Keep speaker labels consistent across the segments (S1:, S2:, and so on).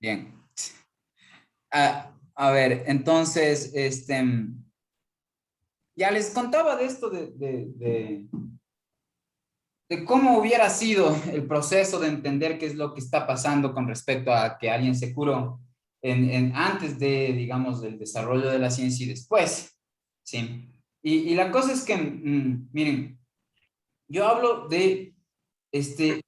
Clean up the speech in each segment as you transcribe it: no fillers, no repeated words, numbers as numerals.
S1: Bien. A ver, entonces, ya les contaba de esto de cómo hubiera sido el proceso de entender qué es lo que está pasando con respecto a que alguien se curó antes de, digamos, del desarrollo de la ciencia y después, ¿sí? Y la cosa es que, miren, yo hablo de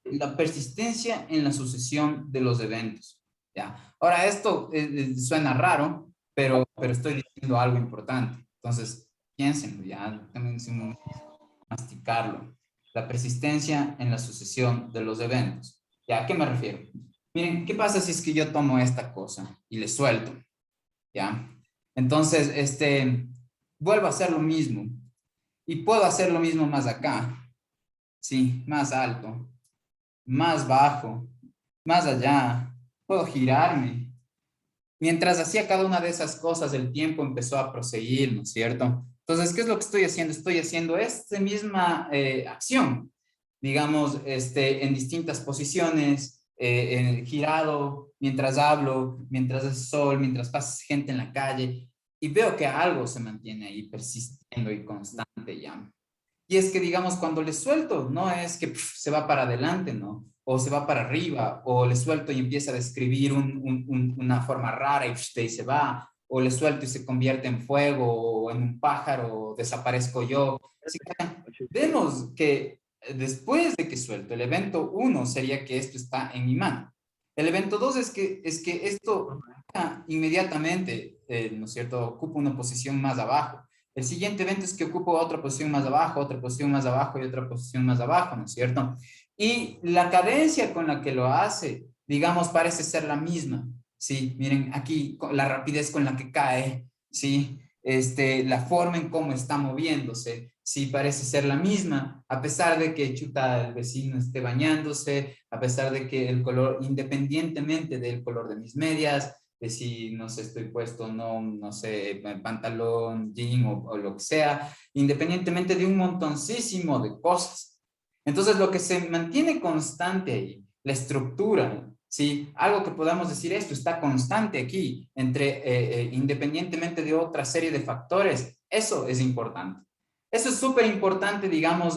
S1: la persistencia en la sucesión de los eventos, ¿ya? Ahora, esto suena raro, pero estoy diciendo algo importante. Entonces, piénsenlo, ya, también es un momento de masticarlo. La persistencia en la sucesión de los eventos. ¿Ya? ¿A qué me refiero? Miren, ¿qué pasa si es que yo tomo esta cosa y le suelto? ¿Ya? Entonces, vuelvo a hacer lo mismo. Y puedo hacer lo mismo más acá, ¿sí? Más alto, más bajo, más allá. Puedo girarme. Mientras hacía cada una de esas cosas, el tiempo empezó a proseguir, ¿no es cierto? Entonces, ¿qué es lo que estoy haciendo? Estoy haciendo esta misma acción, digamos, en distintas posiciones, girado, mientras hablo, mientras hace sol, mientras pasa gente en la calle, y veo que algo se mantiene ahí persistiendo y constante ya. Y es que, digamos, cuando le suelto, no es que se va para adelante, ¿no? O se va para arriba, o le suelto y empieza a describir una forma rara y se va, o le suelto y se convierte en fuego, o en un pájaro, o desaparezco yo. Así que vemos que después de que suelto, el evento uno sería que esto está en mi mano. El evento dos es que esto inmediatamente, ¿no es cierto?, ocupa una posición más abajo. El siguiente evento es que ocupo otra posición más abajo, otra posición más abajo y otra posición más abajo, ¿no es cierto? Y la cadencia con la que lo hace, digamos, parece ser la misma, ¿sí? Miren, aquí la rapidez con la que cae, ¿sí? La forma en cómo está moviéndose, sí, parece ser la misma, a pesar de que chuta el vecino esté bañándose, a pesar de que el color, independientemente del color de mis medias, de si, no sé, estoy puesto, no sé, pantalón, jean o lo que sea, independientemente de un montoncísimo de cosas. Entonces, lo que se mantiene constante ahí, la estructura, ¿sí? Algo que podamos decir, esto está constante aquí, independientemente de otra serie de factores, eso es importante. Eso es súper importante, digamos,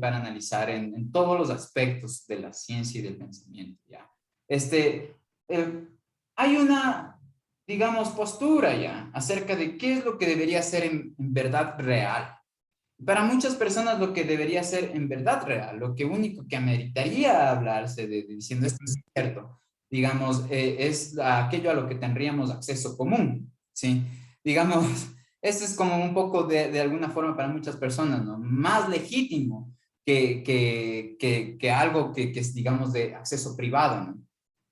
S1: para analizar en todos los aspectos de la ciencia y del pensamiento, ¿ya? Eh, Hay una, digamos, postura ya acerca de qué es lo que debería ser en verdad real. Para muchas personas lo que debería ser en verdad real, lo que único que ameritaría hablarse diciendo esto es cierto, digamos, es aquello a lo que tendríamos acceso común, ¿sí? Digamos, esto es como un poco de alguna forma para muchas personas, ¿no? Más legítimo que algo que es, digamos, de acceso privado, ¿no?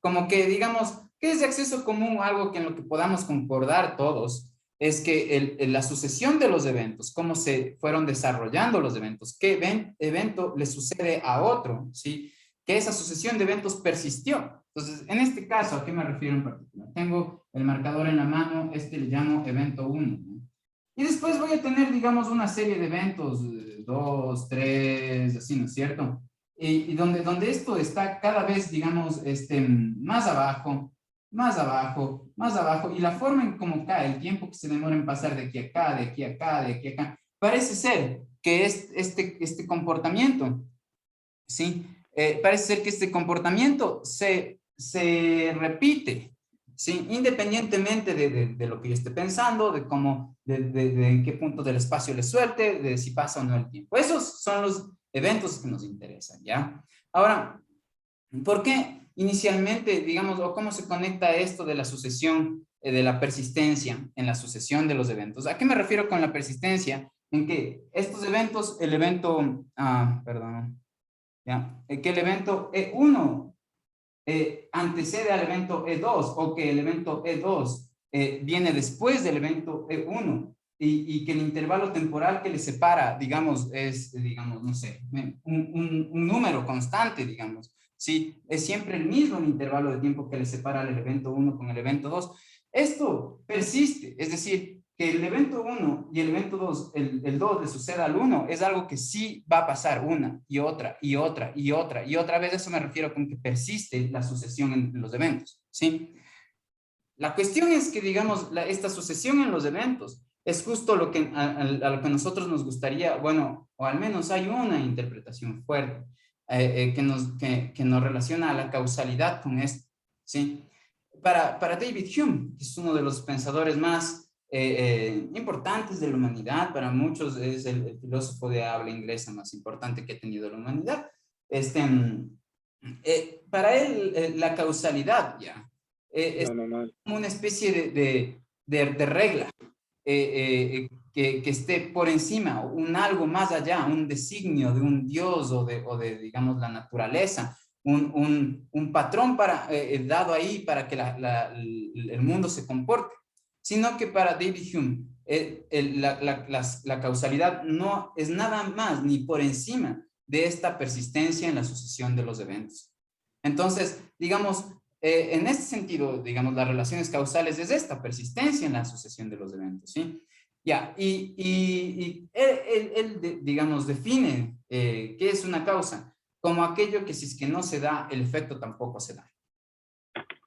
S1: Como que, digamos, ¿qué es de acceso común? Algo que en lo que podamos concordar todos es que la sucesión de los eventos, cómo se fueron desarrollando los eventos, qué evento le sucede a otro, ¿sí? Que esa sucesión de eventos persistió. Entonces, en este caso, ¿a qué me refiero en particular? Tengo el marcador en la mano, le llamo evento 1, ¿no? Y después voy a tener, digamos, una serie de eventos, 2, 3, así, ¿no es cierto? Y donde esto está cada vez, digamos, más abajo, más abajo, más abajo, y la forma en cómo cae, el tiempo que se demora en pasar de aquí a acá, de aquí a acá, de aquí a acá, parece ser que es este comportamiento, ¿sí? Parece ser que este comportamiento se repite, ¿sí? Independientemente de lo que yo esté pensando, de cómo, de en qué punto del espacio le suelte, de si pasa o no el tiempo. Esos son los eventos que nos interesan, ¿ya? Ahora, ¿por qué inicialmente, digamos, o cómo se conecta esto de la sucesión, de la persistencia en la sucesión de los eventos? ¿A qué me refiero con la persistencia? En que estos eventos, el evento, perdón, ¿ya? Que el evento E1 antecede al evento E2 o que el evento E2 viene después del evento E1 y que el intervalo temporal que le separa, digamos, es, digamos, no sé, un número constante, digamos, ¿sí? Es siempre el mismo el intervalo de tiempo que le separa el evento 1 con el evento 2. Esto persiste, es decir, que el evento 1 y el evento 2, el 2 le suceda al 1, es algo que sí va a pasar una y otra y otra y otra y otra vez. Eso me refiero con que persiste la sucesión en los eventos, ¿sí? La cuestión es que, digamos, esta sucesión en los eventos es justo lo que, a lo que nosotros nos gustaría, bueno, o al menos hay una interpretación fuerte que nos relaciona a la causalidad con esto, ¿sí? Para David Hume, que es uno de los pensadores más importantes de la humanidad, para muchos es el filósofo de habla inglesa más importante que ha tenido la humanidad, para él la causalidad ya es
S2: No, no, no.
S1: como una especie de regla que esté por encima, un algo más allá, un designio de un dios o de digamos, la naturaleza, un patrón dado ahí para que el mundo se comporte, sino que para David Hume la causalidad no es nada más ni por encima de esta persistencia en la sucesión de los eventos. Entonces, digamos, en este sentido, digamos, las relaciones causales es esta persistencia en la sucesión de los eventos, ¿sí? Ya, y él, digamos, define qué es una causa como aquello que si es que no se da, el efecto tampoco se da.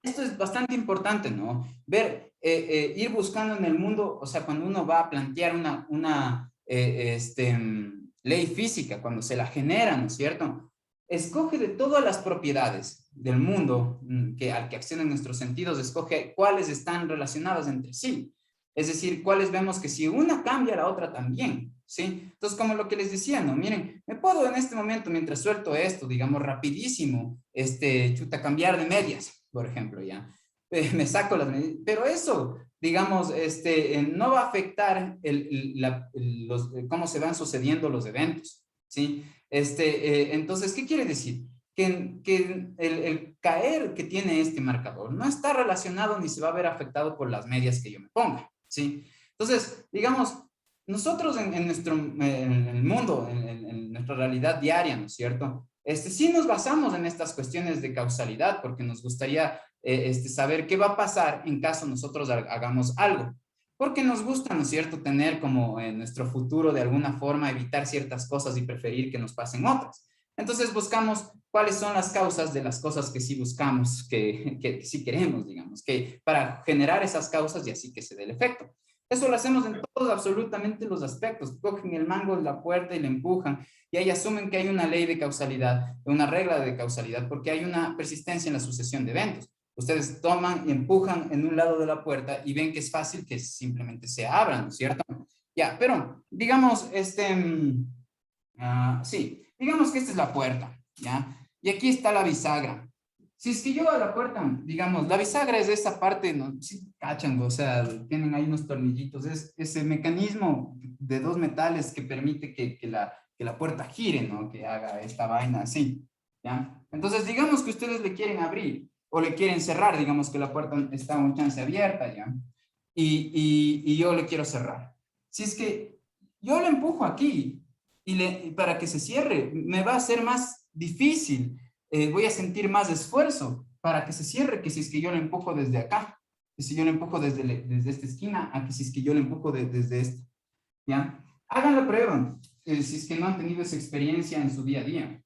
S1: Esto es bastante importante, ¿no? Ver, ir buscando en el mundo, o sea, cuando uno va a plantear una ley física, cuando se la genera, ¿no es cierto? Escoge de todas las propiedades del mundo al que acceden nuestros sentidos, escoge cuáles están relacionadas entre sí. Es decir, cuáles vemos que si una cambia, la otra también, ¿sí? Entonces, como lo que les decía, ¿no? Miren, me puedo en este momento, mientras suelto esto, digamos, rapidísimo, cambiar de medias, por ejemplo, ya. Me saco las medidas, pero eso, digamos, no va a afectar cómo se van sucediendo los eventos, ¿sí? Entonces, ¿qué quiere decir? Que el caer que tiene este marcador no está relacionado ni se va a ver afectado por las medias que yo me ponga, ¿sí? Entonces, digamos, nosotros en el mundo, en nuestra realidad diaria, ¿no es cierto? Sí nos basamos en estas cuestiones de causalidad porque nos gustaría saber qué va a pasar en caso nosotros hagamos algo. Porque nos gusta, ¿no es cierto?, tener como en nuestro futuro de alguna forma evitar ciertas cosas y preferir que nos pasen otras. Entonces buscamos cuáles son las causas de las cosas que sí buscamos, que sí queremos, digamos, que para generar esas causas y así que se dé el efecto. Eso lo hacemos en todos absolutamente los aspectos. Cogen el mango de la puerta y le empujan y ahí asumen que hay una ley de causalidad, una regla de causalidad, porque hay una persistencia en la sucesión de eventos. Ustedes toman y empujan en un lado de la puerta y ven que es fácil que simplemente se abran, ¿no es cierto? Ya, pero digamos, sí, digamos que esta es la puerta, ¿ya? Y aquí está la bisagra. Si es que yo a la puerta, digamos, la bisagra es esa parte, ¿no? Sí, cachan, o sea, tienen ahí unos tornillitos, es ese mecanismo de dos metales que permite que la puerta gire, ¿no? Que haga esta vaina así, ¿ya? Entonces, digamos que ustedes le quieren abrir o le quieren cerrar, digamos que la puerta está un chance abierta, ¿ya? Y yo le quiero cerrar. Si es que yo le empujo aquí para que se cierre, me va a ser más difícil, voy a sentir más esfuerzo para que se cierre que si es que yo le empujo desde acá, que si yo le empujo desde esta esquina, a que si es que yo le empujo desde esta, ¿ya? Hagan la prueba, si es que no han tenido esa experiencia en su día a día.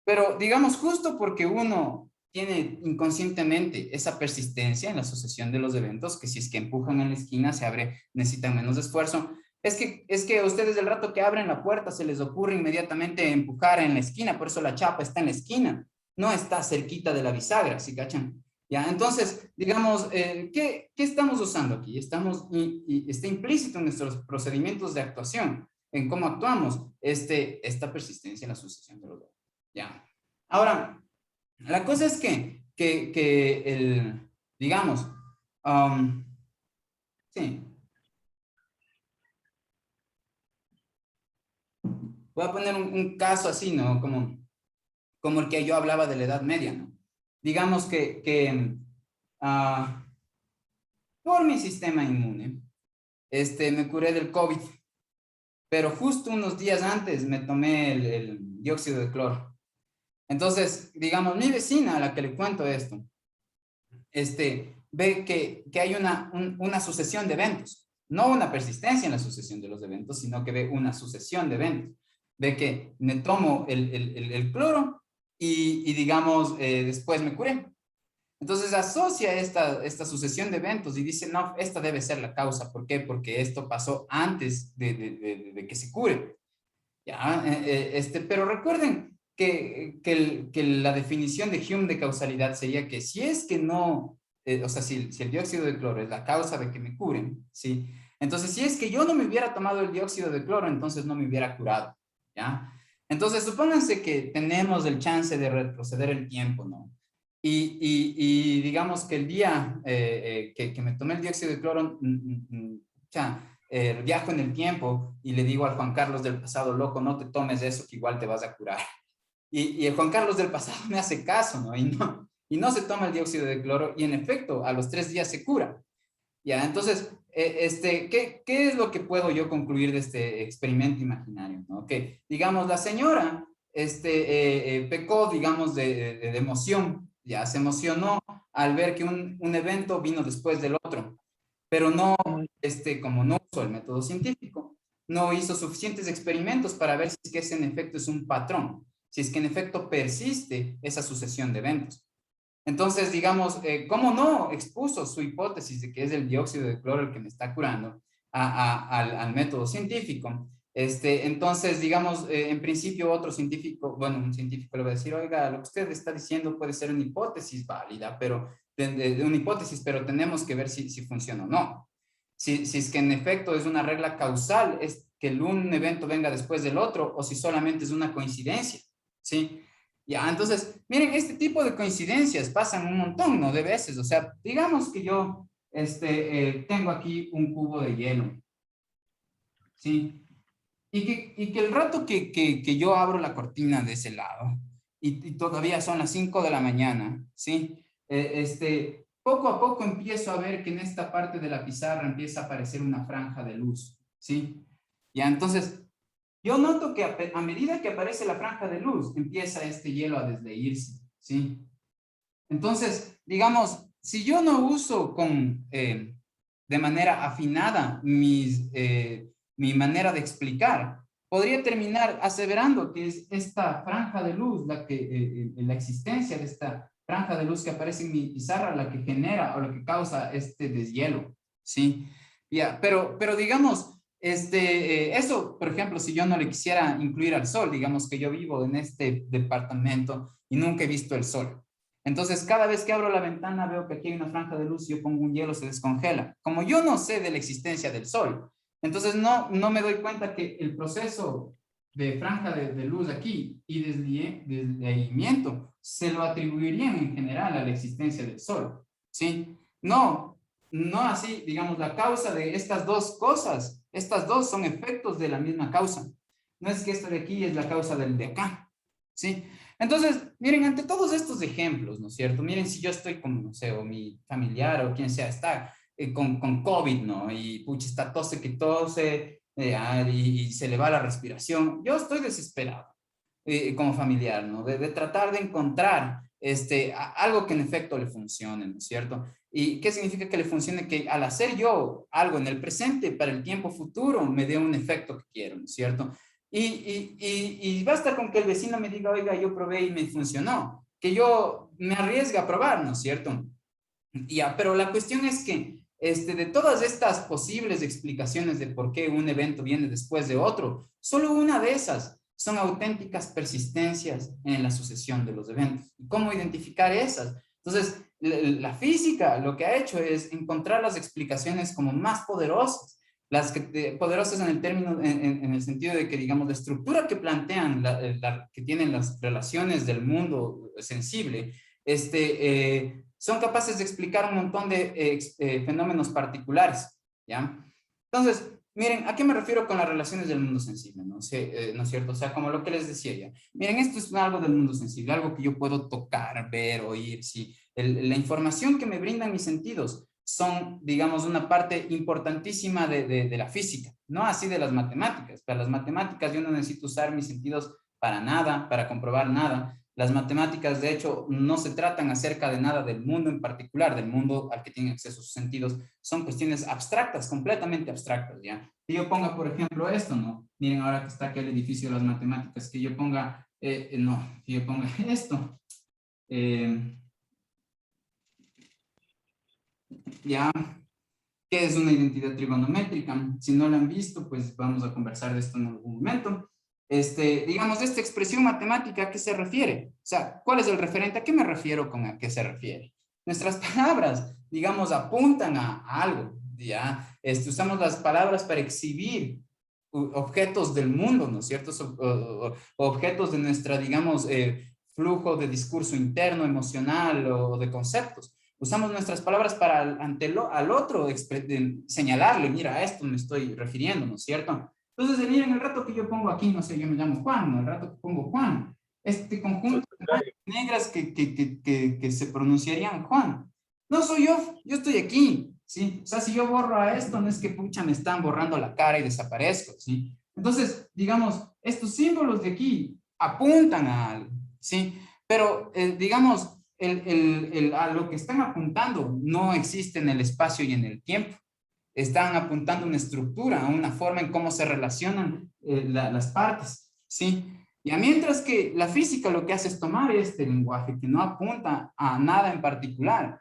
S1: Pero digamos, justo porque uno tiene inconscientemente esa persistencia en la sucesión de los eventos, que si es que empujan en la esquina se abre, necesitan menos esfuerzo, es que ustedes el rato que abren la puerta se les ocurre inmediatamente empujar en la esquina, por eso la chapa está en la esquina, no está cerquita de la bisagra, ¿sí cachan? Ya, entonces, digamos, ¿qué estamos usando aquí? Está implícito en nuestros procedimientos de actuación, en cómo actuamos, esta persistencia en la sucesión de los eventos. Ya. Ahora, la cosa es que digamos, sí, voy a poner un caso así, ¿no? Como el que yo hablaba de la Edad Media, ¿no? Digamos ah, por mi sistema inmune, me curé del COVID, pero justo unos días antes me tomé el dióxido de cloro. Entonces, digamos, mi vecina a la que le cuento esto, ve que hay una sucesión de eventos. no una persistencia en la sucesión de los eventos, sino que ve una sucesión de eventos. Ve que me tomo el cloro y digamos, después me curé. Entonces asocia esta sucesión de eventos y dice, no, esta debe ser la causa. ¿Por qué? Porque esto pasó antes de que se cure. ¿Ya? Pero recuerden que la definición de Hume de causalidad sería que si es que no, o sea, si el dióxido de cloro es la causa de que me curen, ¿sí? Entonces, si es que yo no me hubiera tomado el dióxido de cloro, entonces no me hubiera curado, ¿ya? Entonces, supónganse que tenemos el chance de retroceder el tiempo, ¿no? Y digamos que el día que me tomé el dióxido de cloro, viajo en el tiempo y le digo al Juan Carlos del pasado, loco, no te tomes eso que igual te vas a curar. Y el Juan Carlos del pasado me hace caso, ¿no? Y no se toma el dióxido de cloro y en efecto a los 3 días se cura. Ya, entonces, ¿qué es lo que puedo yo concluir de este experimento imaginario? ¿No? Que, digamos, la señora pecó, digamos, de emoción, ya se emocionó al ver que un evento vino después del otro, pero no, como no usó el método científico, no hizo suficientes experimentos para ver si es que ese en efecto es un patrón, si es que en efecto persiste esa sucesión de eventos. Entonces, digamos, ¿cómo no expuso su hipótesis de que es el dióxido de cloro el que me está curando al método científico? Entonces, digamos, en principio otro científico, bueno, un científico le va a decir, oiga, lo que usted está diciendo puede ser una hipótesis válida, pero de una hipótesis, pero tenemos que ver si funciona o no. Si es que en efecto es una regla causal, es que un evento venga después del otro, o si solamente es una coincidencia, ¿sí? Ya, entonces, miren, este tipo de coincidencias pasan un montón, ¿no? De veces, o sea, digamos que yo tengo aquí un cubo de hielo, ¿sí? Y que el rato que yo abro la cortina de ese lado, y todavía son las 5 de la mañana, ¿sí? Poco a poco empiezo a ver que en esta parte de la pizarra empieza a aparecer una franja de luz, ¿sí? Ya, entonces, yo noto que a medida que aparece la franja de luz, empieza este hielo a desleírse, ¿sí? Entonces, digamos, si yo no uso de manera afinada mi manera de explicar, podría terminar aseverando que es esta franja de luz, la existencia de esta franja de luz que aparece en mi pizarra, la que genera o la que causa este deshielo, ¿sí? Ya, pero digamos, eso, por ejemplo, si yo no le quisiera incluir al sol, digamos que yo vivo en este departamento y nunca he visto el sol. Entonces, cada vez que abro la ventana veo que aquí hay una franja de luz y yo pongo un hielo, se descongela. Como yo no sé de la existencia del sol, entonces no me doy cuenta que el proceso de franja de luz aquí y desleimiento se lo atribuirían en general a la existencia del sol, ¿sí? No así, digamos, la causa de estas dos cosas, estas dos son efectos de la misma causa. No es que esto de aquí es la causa del de acá, ¿sí? Entonces, miren, ante todos estos ejemplos, ¿no es cierto? Miren, si yo estoy con, no sé, o mi familiar o quien sea está con COVID, ¿no? Y pucha, está tose que tose y se le va la respiración. Yo estoy desesperado como familiar, ¿no? De tratar de encontrar algo que en efecto le funcione, ¿no es cierto? ¿Y qué significa que le funcione? Que al hacer yo algo en el presente para el tiempo futuro me dé un efecto que quiero, ¿no es cierto? Y basta con que el vecino me diga, oiga, yo probé y me funcionó, que yo me arriesgue a probar, ¿no es cierto? Ya, pero la cuestión es que de todas estas posibles explicaciones de por qué un evento viene después de otro, solo una de esas son auténticas persistencias en la sucesión de los eventos. ¿Y cómo identificar esas? Entonces, la física lo que ha hecho es encontrar las explicaciones como más poderosas, poderosas en el término, en el sentido de que, digamos, la estructura que plantean, que tienen las relaciones del mundo sensible, son capaces de explicar un montón de fenómenos particulares, ¿ya? Entonces, miren, ¿a qué me refiero con las relaciones del mundo sensible? ¿No? ¿No es cierto? O sea, como lo que les decía ya. Miren, esto es algo del mundo sensible, algo que yo puedo tocar, ver, oír, sí. La información que me brindan mis sentidos son, digamos, una parte importantísima de la física, no así de las matemáticas. Para las matemáticas yo no necesito usar mis sentidos para nada, para comprobar nada, Las matemáticas, de hecho, no se tratan acerca de nada del mundo en particular, del mundo al que tienen acceso sus sentidos. Son cuestiones abstractas, completamente abstractas, ¿ya? Si yo ponga, por ejemplo, esto, ¿no? Miren, ahora que está aquí el edificio de las matemáticas, que yo ponga, no, que yo ponga esto. Eh, ¿Ya? ¿Qué es una identidad trigonométrica? Si no la han visto, pues vamos a conversar de esto en algún momento. Digamos, esta expresión matemática, ¿a qué se refiere? O sea, ¿cuál es el referente? ¿A qué me refiero con a qué se refiere? Nuestras palabras, digamos, apuntan a algo, ¿ya? Usamos las palabras para exhibir objetos del mundo, ¿no es cierto? Objetos de nuestra, digamos, flujo de discurso interno, emocional o de conceptos. Usamos nuestras palabras para al otro señalarle, mira, a esto me estoy refiriendo, ¿no es cierto? Entonces, miren, el rato que yo pongo aquí, no sé, yo me llamo Juan, ¿no? El rato que pongo Juan, este conjunto de manchas negras que se pronunciarían Juan. No soy yo estoy aquí, ¿sí? O sea, si yo borro a esto, no es que pucha me están borrando la cara y desaparezco, ¿sí? Entonces, digamos, estos símbolos de aquí apuntan a algo, ¿sí? Pero, digamos, a lo que están apuntando no existe en el espacio y en el tiempo. Están apuntando una estructura, una forma en cómo se relacionan las partes, ¿sí? Y mientras que la física lo que hace es tomar este lenguaje que no apunta a nada en particular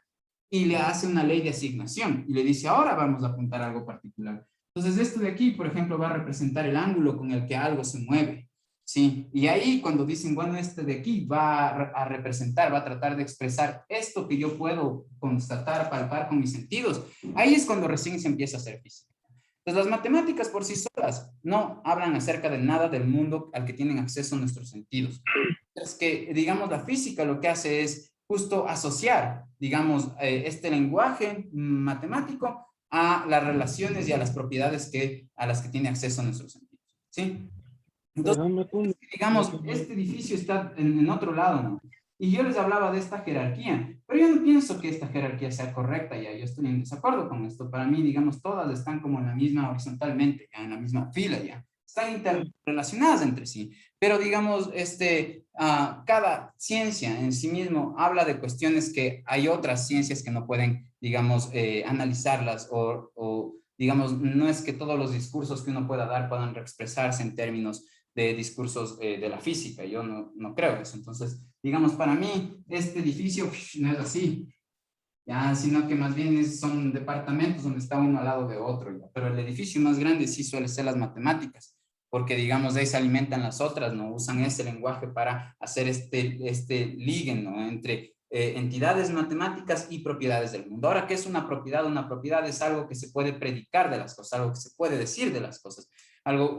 S1: y le hace una ley de asignación y le dice, ahora vamos a apuntar a algo particular. Entonces, esto de aquí, por ejemplo, va a representar el ángulo con el que algo se mueve. Sí, y ahí cuando dicen, bueno, este de aquí va a representar, va a tratar de expresar esto que yo puedo constatar, palpar con mis sentidos, ahí es cuando recién se empieza a hacer física. Entonces, las matemáticas por sí solas no hablan acerca de nada del mundo al que tienen acceso nuestros sentidos. Es que, digamos, la física lo que hace es justo asociar, digamos, este lenguaje matemático a las relaciones y a las propiedades a las que tiene acceso nuestros sentidos. ¿Sí? Entonces, digamos, este edificio está en otro lado, ¿no? Y yo les hablaba de esta jerarquía, pero yo no pienso que esta jerarquía sea correcta, ya, yo estoy en desacuerdo con esto. Para mí, digamos, todas están como en la misma horizontalmente, ya, en la misma fila, ya. Están interrelacionadas entre sí, pero digamos, cada ciencia en sí mismo habla de cuestiones que hay otras ciencias que no pueden, digamos, analizarlas digamos, no es que todos los discursos que uno pueda dar puedan expresarse en términos de discursos de la física. Yo no creo eso. Entonces, digamos, para mí, este edificio no es así, ya, sino que más bien son departamentos donde está uno al lado de otro, ¿ya? Pero el edificio más grande sí suele ser las matemáticas, porque digamos de ahí se alimentan las otras, ¿no? Usan ese lenguaje para hacer este ligue, ¿no? Entre entidades matemáticas y propiedades del mundo. Ahora, ¿qué es una propiedad? Una propiedad es algo que se puede predicar de las cosas, algo que se puede decir de las cosas,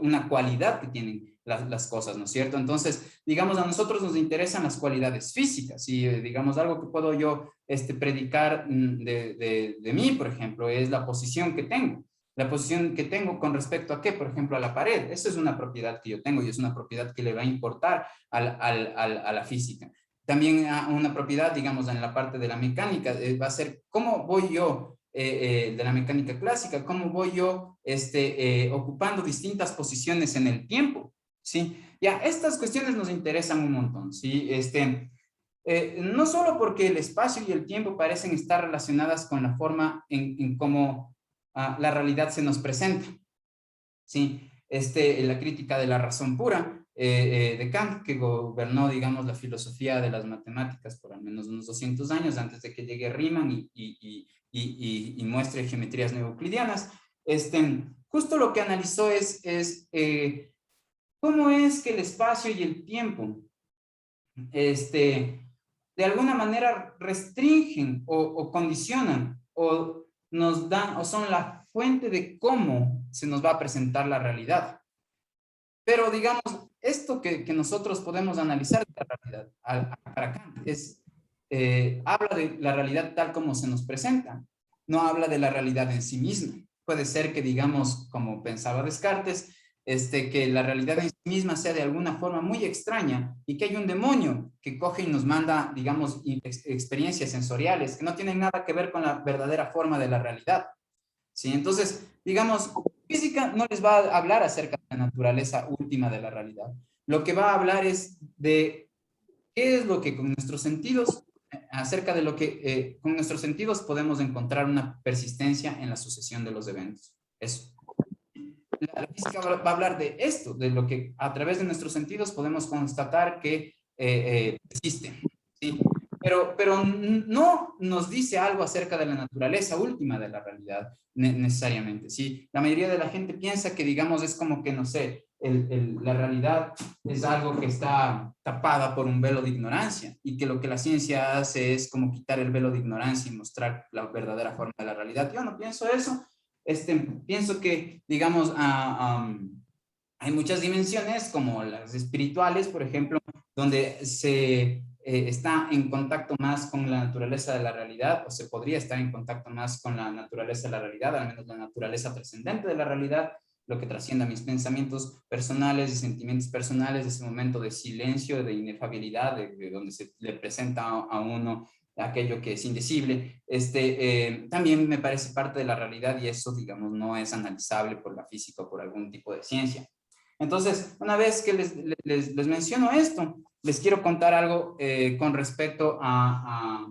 S1: una cualidad que tienen las cosas, ¿no es cierto? Entonces, digamos, a nosotros nos interesan las cualidades físicas y, digamos, algo que puedo yo predicar de mí, por ejemplo, es la posición que tengo. La posición que tengo con respecto a qué, por ejemplo, a la pared. Eso es una propiedad que yo tengo y es una propiedad que le va a importar a la física. También una propiedad, digamos, en la parte de la mecánica, va a ser cómo voy yo de la mecánica clásica, cómo voy yo ocupando distintas posiciones en el tiempo, ¿sí? Ya, estas cuestiones nos interesan un montón, ¿sí? No solo porque el espacio y el tiempo parecen estar relacionadas con la forma en cómo la realidad se nos presenta, ¿sí? La crítica de la razón pura de Kant, que gobernó, digamos, la filosofía de las matemáticas por al menos unos 200 años antes de que llegue Riemann y muestre geometrías neoeuclidianas. Justo lo que analizó es cómo es que el espacio y el tiempo de alguna manera restringen o condicionan o nos dan o son la fuente de cómo se nos va a presentar la realidad. Pero digamos, esto que nosotros podemos analizar de la realidad para Kant habla de la realidad tal como se nos presenta, no habla de la realidad en sí misma. Puede ser que digamos, como pensaba Descartes, que la realidad en sí misma sea de alguna forma muy extraña y que hay un demonio que coge y nos manda, digamos, experiencias sensoriales que no tienen nada que ver con la verdadera forma de la realidad. ¿Sí? Entonces, digamos, física no les va a hablar acerca de la naturaleza última de la realidad. Lo que va a hablar es de ¿Qué es lo que con nuestros sentidos, acerca de lo que con nuestros sentidos podemos encontrar una persistencia en la sucesión de los eventos? Eso. La física va a hablar de esto, de lo que a través de nuestros sentidos podemos constatar que existe, ¿sí? Pero no nos dice algo acerca de la naturaleza última de la realidad, necesariamente, ¿sí? La mayoría de la gente piensa que, digamos, es como que, no sé, la realidad es algo que está tapada por un velo de ignorancia y que lo que la ciencia hace es como quitar el velo de ignorancia y mostrar la verdadera forma de la realidad. Yo no pienso eso. Pienso que, digamos, hay muchas dimensiones como las espirituales, por ejemplo, donde se está en contacto más con la naturaleza de la realidad, o se podría estar en contacto más con la naturaleza de la realidad, al menos la naturaleza trascendente de la realidad, lo que trasciende a mis pensamientos personales y sentimientos personales, ese momento de silencio, de inefabilidad, de donde se le presenta a uno aquello que es indecible, también me parece parte de la realidad y eso, digamos, no es analizable por la física o por algún tipo de ciencia. Entonces, una vez que les menciono esto, les quiero contar algo con respecto a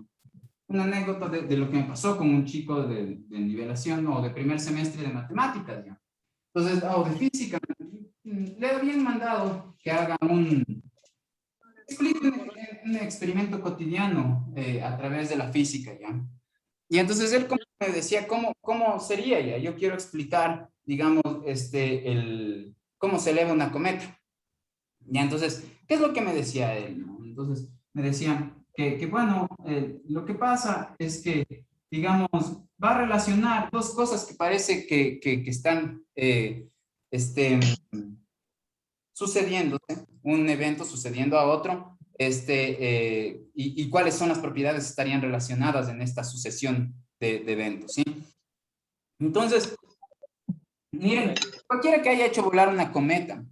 S1: una anécdota de lo que me pasó con un chico de nivelación o de primer semestre de matemáticas, ¿ya? Entonces, o de física, le habían mandado que haga explique un experimento cotidiano a través de la física, ¿ya? Y entonces él como me decía, ¿cómo sería ya? Yo quiero explicar, digamos, cómo se eleva una cometa. Ya, entonces, ¿qué es lo que me decía él, no? Entonces, me decía bueno, lo que pasa es que, digamos, va a relacionar dos cosas que parece que están sucediéndose, un evento sucediendo a otro, y cuáles son las propiedades que estarían relacionadas en esta sucesión de eventos, ¿sí? Entonces, miren, cualquiera que haya hecho volar una cometa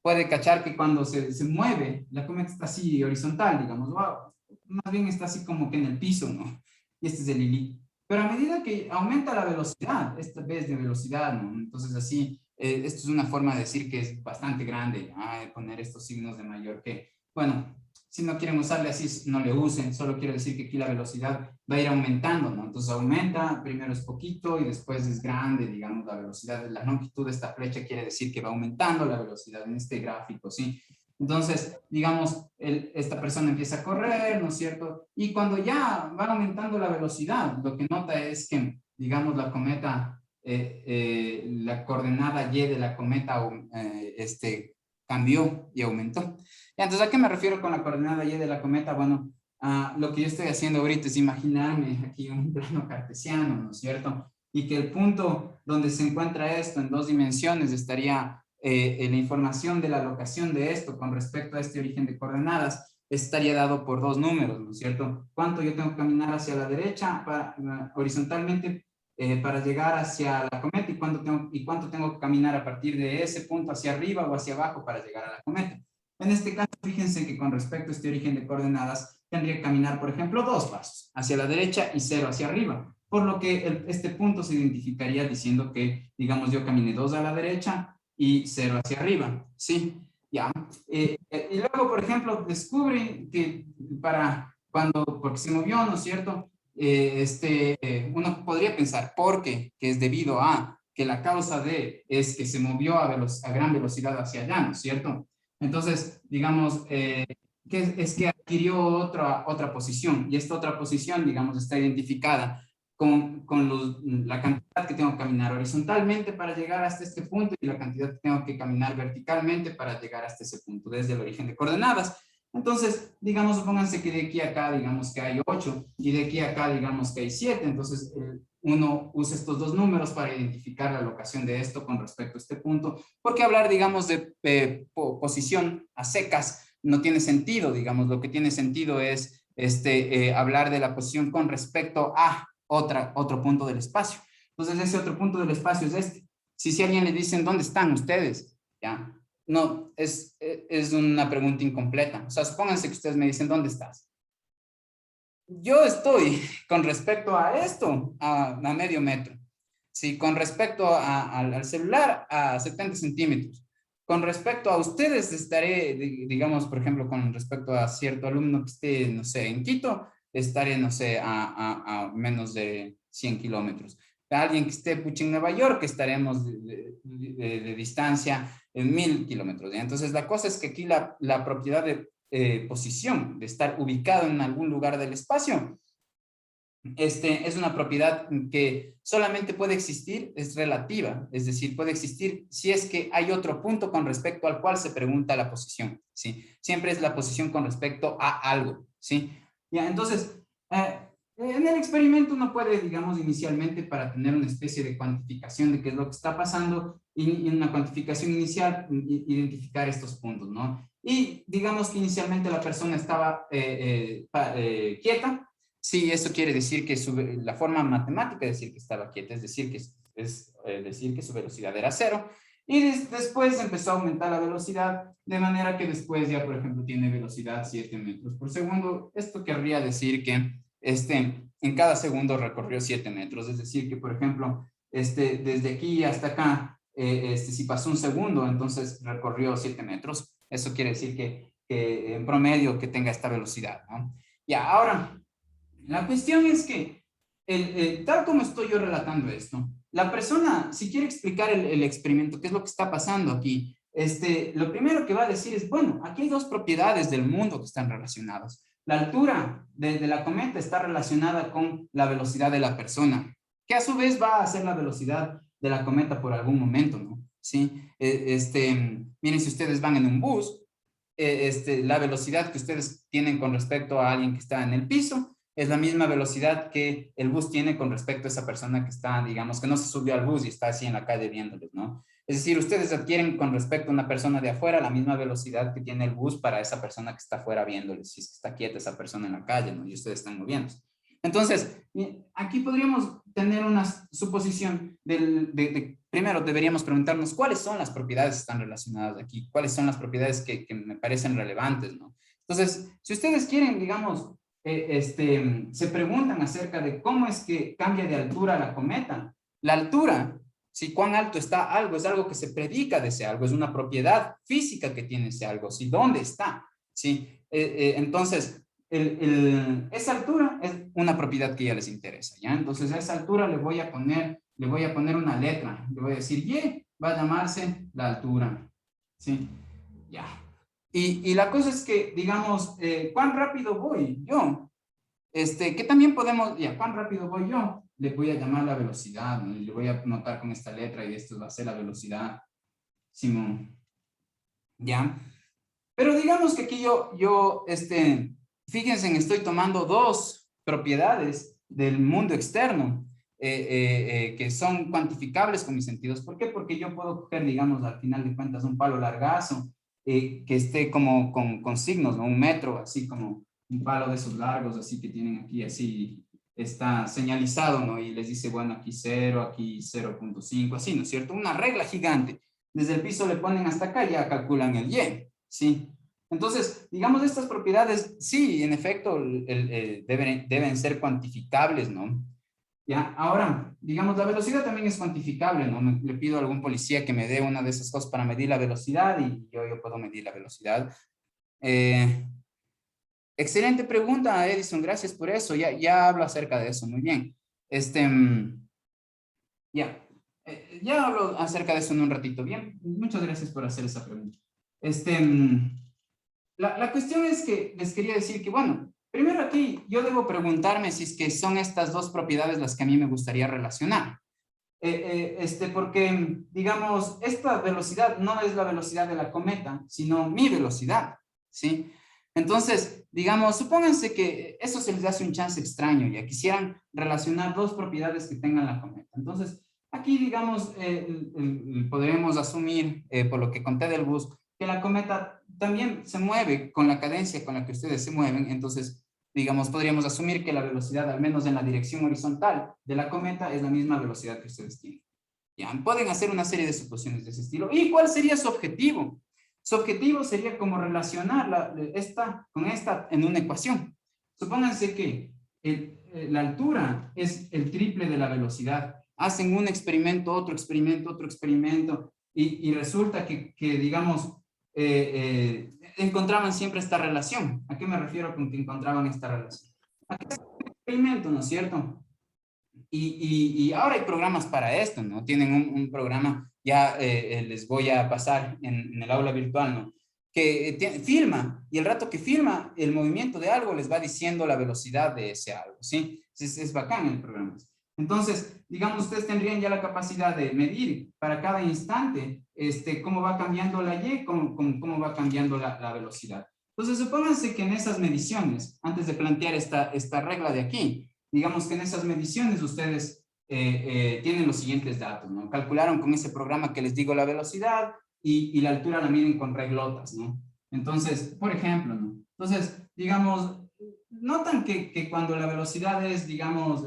S1: puede cachar que cuando se mueve, la cometa está así horizontal, digamos, wow, más bien está así como que en el piso, ¿no? Y este es el hilí. Pero a medida que aumenta la velocidad, esta vez de velocidad, ¿no? Entonces así, esto es una forma de decir que es bastante grande, poner estos signos de mayor que, bueno, si no quieren usarle así, no le usen, solo quiero decir que aquí la velocidad va a ir aumentando, ¿no? Entonces aumenta, primero es poquito y después es grande, digamos, la velocidad, la longitud de esta flecha quiere decir que va aumentando la velocidad en este gráfico, ¿sí? Entonces, digamos, esta persona empieza a correr, ¿no es cierto? Y cuando ya va aumentando la velocidad, lo que nota es que, digamos, la cometa, la coordenada Y de la cometa cambió y aumentó. Entonces, ¿a qué me refiero con la coordenada Y de la cometa? Bueno, lo que yo estoy haciendo ahorita es imaginarme aquí un plano cartesiano, ¿no es cierto? Y que el punto donde se encuentra esto en dos dimensiones estaría en la información de la locación de esto con respecto a este origen de coordenadas estaría dado por dos números, ¿no es cierto? ¿Cuánto yo tengo que caminar hacia la derecha horizontalmente para llegar hacia la cometa y cuánto tengo que caminar a partir de ese punto hacia arriba o hacia abajo para llegar a la cometa? En este caso, fíjense que con respecto a este origen de coordenadas, tendría que caminar, por ejemplo, dos pasos, hacia la derecha y cero hacia arriba, por lo que este punto se identificaría diciendo que, digamos, yo caminé dos a la derecha y cero hacia arriba, ¿sí? Ya. Y luego, por ejemplo, descubre que porque se movió, ¿no es cierto? Uno podría pensar, ¿por qué? Que es debido a que la causa de es que se movió a gran velocidad hacia allá, ¿no es cierto? Entonces, digamos, que es que adquirió otra posición y esta otra posición, digamos, está identificada con la cantidad que tengo que caminar horizontalmente para llegar hasta este punto y la cantidad que tengo que caminar verticalmente para llegar hasta ese punto, desde el origen de coordenadas. Entonces, digamos, supónganse que de aquí a acá, digamos que hay 8 y de aquí a acá, digamos que hay 7. Entonces, uno usa estos dos números para identificar la locación de esto con respecto a este punto, porque hablar, digamos, de posición a secas no tiene sentido, digamos, lo que tiene sentido es hablar de la posición con respecto a otro punto del espacio. Entonces, ese otro punto del espacio es este. Si alguien le dicen, ¿dónde están ustedes? ¿Ya? No, es una pregunta incompleta. O sea, supónganse que ustedes me dicen, ¿dónde estás? Yo estoy con respecto a esto a medio metro. Sí, con respecto al celular a 70 centímetros. con respecto a ustedes, estaré, digamos, por ejemplo, con respecto a cierto alumno que esté, no sé, en Quito, estaré, no sé, a menos de 100 kilómetros. Alguien que esté pucha, en Nueva York, estaremos de distancia en 1000 kilómetros. ¿Ya? Entonces, la cosa es que aquí la propiedad de posición, de estar ubicado en algún lugar del espacio, es una propiedad que solamente puede existir, es relativa, es decir, puede existir si es que hay otro punto con respecto al cual se pregunta la posición, ¿sí? Siempre es la posición con respecto a algo, ¿sí? Ya, entonces, en el experimento uno puede, digamos, inicialmente para tener una especie de cuantificación de qué es lo que está pasando y una cuantificación inicial, identificar estos puntos, ¿no? Y digamos que inicialmente la persona estaba quieta. Sí, eso quiere decir que la forma matemática de decir que estaba quieta es decir que, decir que su velocidad era cero. Y después empezó a aumentar la velocidad, de manera que después ya, por ejemplo, tiene velocidad 7 metros por segundo. Esto querría decir que en cada segundo recorrió 7 metros. Es decir, que, por ejemplo, desde aquí hasta acá, si pasó un segundo, entonces recorrió 7 metros. Eso quiere decir que en promedio que tenga esta velocidad, ¿no? Ya, ahora, la cuestión es que, tal como estoy yo relatando esto, la persona, si quiere explicar el experimento, qué es lo que está pasando aquí, lo primero que va a decir es, bueno, aquí hay dos propiedades del mundo que están relacionadas. La altura de la cometa está relacionada con la velocidad de la persona, que a su vez va a ser la velocidad de la cometa por algún momento, ¿no? Sí, miren, si ustedes van en un bus, la velocidad que ustedes tienen con respecto a alguien que está en el piso es la misma velocidad que el bus tiene con respecto a esa persona que está, digamos, que no se subió al bus y está así en la calle viéndolos, ¿no? Es decir, ustedes adquieren con respecto a una persona de afuera la misma velocidad que tiene el bus para esa persona que está afuera viéndoles, si es que está quieta esa persona en la calle, ¿no? Y ustedes están moviéndose. Entonces, aquí podríamos tener una suposición primero deberíamos preguntarnos cuáles son las propiedades que están relacionadas aquí, cuáles son las propiedades que me parecen relevantes, ¿no? Entonces, si ustedes quieren, digamos, se preguntan acerca de cómo es que cambia de altura la cometa. La altura, si cuán alto está algo, es algo que se predica de ese algo, es una propiedad física que tiene ese algo, ¿sí? ¿Dónde está? ¿Sí? Entonces, esa altura es una propiedad que ya les interesa, ¿ya? Entonces, a esa altura le voy a poner una letra, le voy a decir Y, va a llamarse la altura, ¿sí? Ya. Y la cosa es que, digamos, ¿cuán rápido voy yo? Que también podemos, ya, ¿cuán rápido voy yo? Le voy a llamar la velocidad, ¿no? Y le voy a anotar con esta letra y esto va a ser la velocidad, Simón, ¿ya? Pero digamos que aquí fíjense, estoy tomando dos propiedades del mundo externo que son cuantificables con mis sentidos. ¿Por qué? Porque yo puedo coger, digamos, al final de cuentas, un palo largazo que esté como con signos, ¿no? Un metro, así como un palo de esos largos, así que tienen aquí, así está señalizado, ¿no? Y les dice, bueno, aquí 0, aquí 0.5, así, ¿no es cierto? Una regla gigante. Desde el piso le ponen hasta acá, ya calculan el Y. Sí. Entonces, digamos, estas propiedades, sí, en efecto, deben ser cuantificables, ¿no? Ya, ahora, digamos, la velocidad también es cuantificable, ¿no? Le pido a algún policía que me dé una de esas cosas para medir la velocidad y yo puedo medir la velocidad. Eh, Excelente pregunta, Edison, gracias por eso. Ya hablo acerca de eso, muy bien. Ya, ya hablo acerca de eso en un ratito. Bien, muchas gracias por hacer esa pregunta. La cuestión es que les quería decir que, bueno, primero aquí yo debo preguntarme si es que son estas dos propiedades las que a mí me gustaría relacionar. Porque, digamos, esta velocidad no es la velocidad de la cometa, sino mi velocidad, ¿sí? Entonces, digamos, supónganse que eso se les hace un chance extraño, ya quisieran relacionar dos propiedades que tengan la cometa. Entonces, aquí, digamos, podremos asumir, por lo que conté del bus, que la cometa también se mueve con la cadencia con la que ustedes se mueven. Entonces, digamos, podríamos asumir que la velocidad, al menos en la dirección horizontal de la cometa, es la misma velocidad que ustedes tienen. ¿Ya? Pueden hacer una serie de suposiciones de ese estilo. ¿Y cuál sería su objetivo? Su objetivo sería como relacionar esta con esta en una ecuación. Supónganse que la altura es el triple de la velocidad. Hacen un experimento, otro experimento, otro experimento, y resulta que digamos, encontraban siempre esta relación. ¿A qué me refiero con que encontraban esta relación? Aquí es un experimento, ¿no es cierto? Y ahora hay programas para esto, ¿no? Tienen un programa, ya les voy a pasar en el aula virtual, ¿no? Que filma, y el rato que filma el movimiento de algo les va diciendo la velocidad de ese algo, ¿sí? Es bacán el programa. Entonces, digamos, ustedes tendrían ya la capacidad de medir para cada instante cómo va cambiando la Y, cómo va cambiando la velocidad. Entonces, supónganse que en esas mediciones, antes de plantear esta regla de aquí, digamos que en esas mediciones ustedes tienen los siguientes datos, ¿no? Calcularon con ese programa que les digo la velocidad y la altura la miden con reglotas, ¿no? Entonces, por ejemplo, ¿no? Entonces, digamos, notan que cuando la velocidad es, digamos,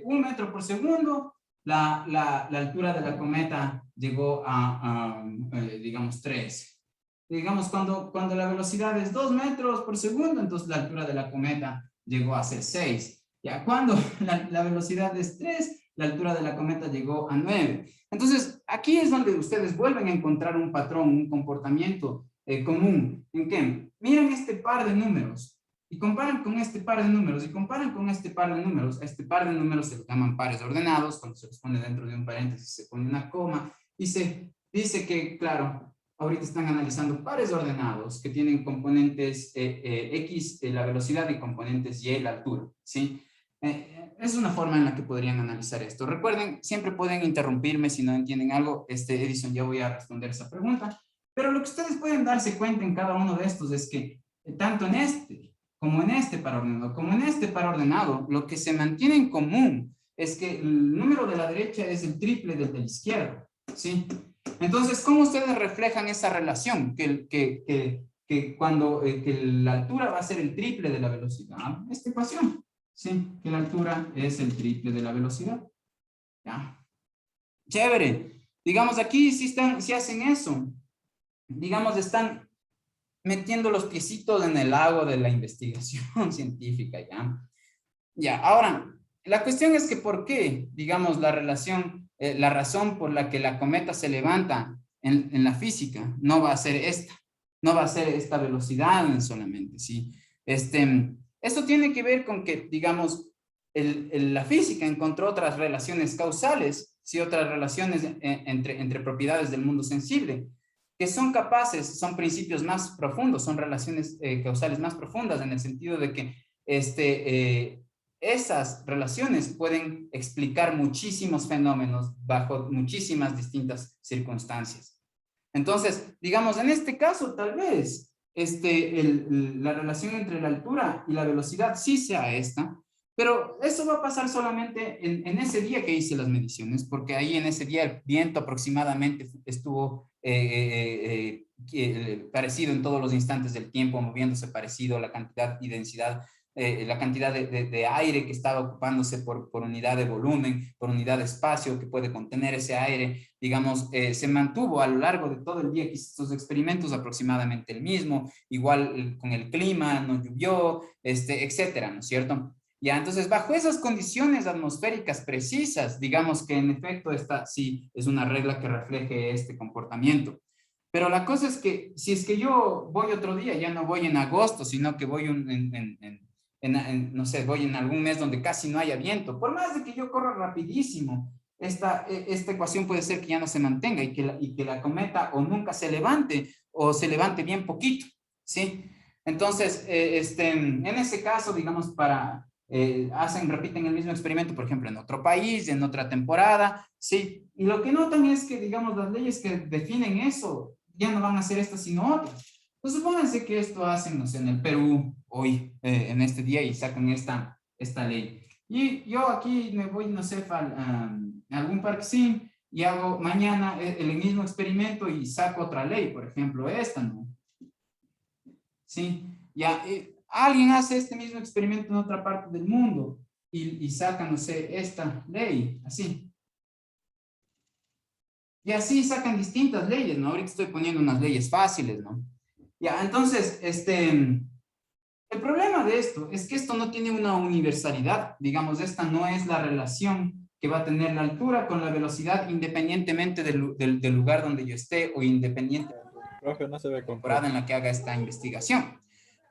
S1: 1 metro por segundo, la altura de la cometa llegó digamos, 3. Digamos, cuando la velocidad es 2 metros por segundo, entonces la altura de la cometa llegó a ser 6. Ya cuando la velocidad es 3, la altura de la cometa llegó a 9. Entonces, aquí es donde ustedes vuelven a encontrar un patrón, un comportamiento común. ¿En qué? Miren este par de números y comparan con este par de números y comparan con este par de números. A este par de números se les llaman pares ordenados, cuando se los pone dentro de un paréntesis se pone una coma y se dice que, claro, ahorita están analizando pares ordenados que tienen componentes X, la velocidad, y componentes Y, la altura, ¿sí? Es una forma en la que podrían analizar esto. Recuerden, siempre pueden interrumpirme si no entienden algo. Edison, ya voy a responder esa pregunta. Pero lo que ustedes pueden darse cuenta en cada uno de estos es que tanto en como en este par ordenado, como en este par ordenado, lo que se mantiene en común es que el número de la derecha es el triple del de la izquierda, ¿sí? Entonces, ¿cómo ustedes reflejan esa relación? Que cuando que la altura va a ser el triple de la velocidad. Esta ecuación, ¿sí? Que la altura es el triple de la velocidad. ¿Ya? Chévere. Digamos, aquí si hacen eso, digamos, están metiendo los piecitos en el agua de la investigación científica, ¿ya? Ya, ahora, la cuestión es que ¿por qué, digamos, la razón por la que la cometa se levanta en la física no va a ser no va a ser esta velocidad solamente, ¿sí? Esto tiene que ver con que, digamos, la física encontró otras relaciones causales, ¿sí? Otras relaciones entre propiedades del mundo sensible, que son capaces, son principios más profundos, son relaciones causales más profundas en el sentido de que esas relaciones pueden explicar muchísimos fenómenos bajo muchísimas distintas circunstancias. Entonces, digamos, en este caso, tal vez la relación entre la altura y la velocidad sí sea esta, pero eso va a pasar solamente en ese día que hice las mediciones, porque ahí en ese día el viento aproximadamente estuvo parecido en todos los instantes del tiempo, moviéndose parecido, la cantidad y densidad, la cantidad de aire que estaba ocupándose por unidad de volumen, por unidad de espacio que puede contener ese aire, digamos, se mantuvo a lo largo de todo el día que hice estos experimentos aproximadamente el mismo, igual con el clima, no llovió, etcétera, ¿no es cierto? Ya, entonces, bajo esas condiciones atmosféricas precisas, digamos que en efecto esta sí es una regla que refleje este comportamiento. Pero la cosa es que si es que yo voy otro día, ya no voy en agosto, sino que voy no sé, voy en algún mes donde casi no haya viento, por más de que yo corra rapidísimo, esta ecuación puede ser que ya no se mantenga y que la cometa o nunca se levante o se levante bien poquito, ¿sí? Entonces, en ese caso, digamos, repiten el mismo experimento, por ejemplo, en otro país, en otra temporada, ¿sí? Y lo que notan es que, digamos, las leyes que definen eso ya no van a ser estas, sino otras. Pues supónganse que esto hacen, no sé, en el Perú, hoy, en este día, y sacan esta ley. Y yo aquí me voy, no sé, a algún parque sim y hago mañana el mismo experimento y saco otra ley, por ejemplo, esta, ¿no? Sí, ya, alguien hace este mismo experimento en otra parte del mundo y saca, no sé, esta ley, así. Y así sacan distintas leyes, ¿no? Ahorita estoy poniendo unas leyes fáciles, ¿no? Ya, entonces, el problema de esto es que esto no tiene una universalidad, digamos, esta no es la relación que va a tener la altura con la velocidad independientemente del lugar donde yo esté o independiente
S2: Profe, no se ve
S1: de la temporada
S2: completo.
S1: en la que haga esta investigación.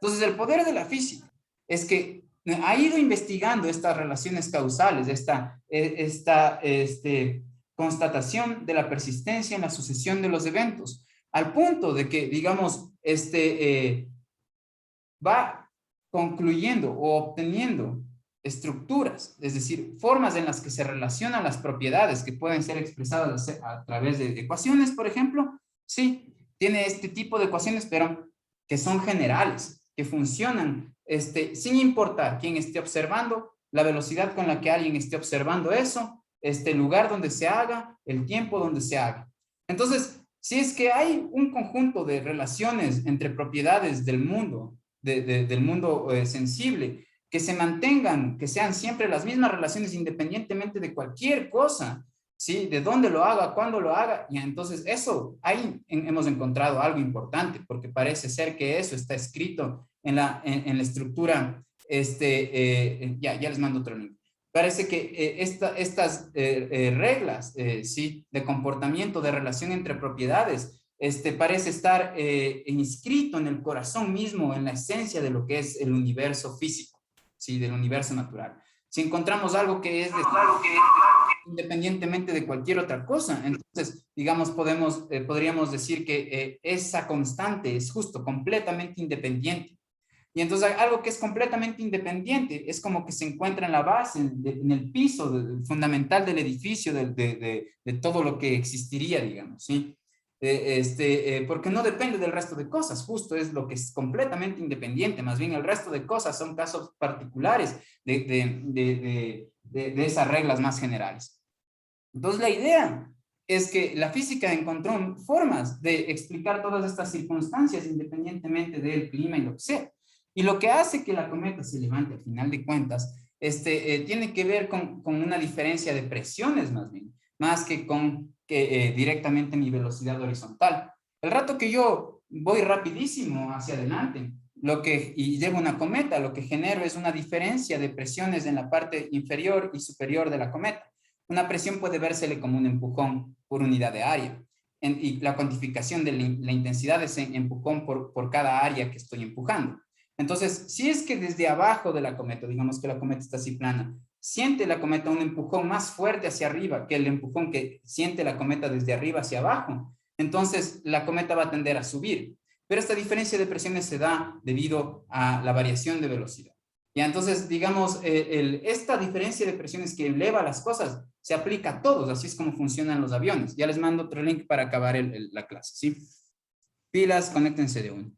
S1: Entonces, el poder de la física es que ha ido investigando estas relaciones causales, esta constatación de la persistencia en la sucesión de los eventos, al punto de que, digamos, va concluyendo o obteniendo estructuras, es decir, formas en las que se relacionan las propiedades que pueden ser expresadas a través de ecuaciones, por ejemplo. Sí, tiene este tipo de ecuaciones, pero que son generales, que funcionan sin importar quién esté observando, la velocidad con la que alguien esté observando eso, el lugar donde se haga, el tiempo donde se haga. Entonces, si es que hay un conjunto de relaciones entre propiedades del mundo, del mundo sensible, que se mantengan, que sean siempre las mismas relaciones independientemente de cualquier cosa, ¿sí? De dónde lo haga, cuándo lo haga, y entonces eso, ahí hemos encontrado algo importante, porque parece ser que eso está escrito en la estructura, ya les mando otro link. Parece que estas reglas, ¿sí? De comportamiento, de relación entre propiedades, parece estar inscrito en el corazón mismo, en la esencia de lo que es el universo físico, ¿sí? Del universo natural. Si encontramos algo que es independientemente de cualquier otra cosa, entonces, digamos, podríamos decir que esa constante es justo, completamente independiente. Y entonces algo que es completamente independiente es como que se encuentra en la base, en el piso fundamental del edificio, de todo lo que existiría, digamos, ¿sí? Porque no depende del resto de cosas, justo es lo que es completamente independiente, más bien el resto de cosas son casos particulares de esas reglas más generales. Entonces la idea es que la física encontró formas de explicar todas estas circunstancias independientemente del clima y lo que sea. Y lo que hace que la cometa se levante al final de cuentas, tiene que ver con una diferencia de presiones más bien, más que con directamente mi velocidad horizontal. El rato que yo voy rapidísimo hacia adelante, y llevo una cometa, lo que genero es una diferencia de presiones en la parte inferior y superior de la cometa. Una presión puede vérsele como un empujón por unidad de área. Y la cuantificación de la intensidad de ese empujón por cada área que estoy empujando. Entonces, si es que desde abajo de la cometa, digamos que la cometa está así plana, siente la cometa un empujón más fuerte hacia arriba que el empujón que siente la cometa desde arriba hacia abajo, entonces la cometa va a tender a subir. Pero esta diferencia de presiones se da debido a la variación de velocidad. Y entonces, digamos, esta diferencia de presiones que eleva las cosas se aplica a todos, así es como funcionan los aviones. Ya les mando otro link para acabar la clase, ¿sí? Pilas, conéctense de uno.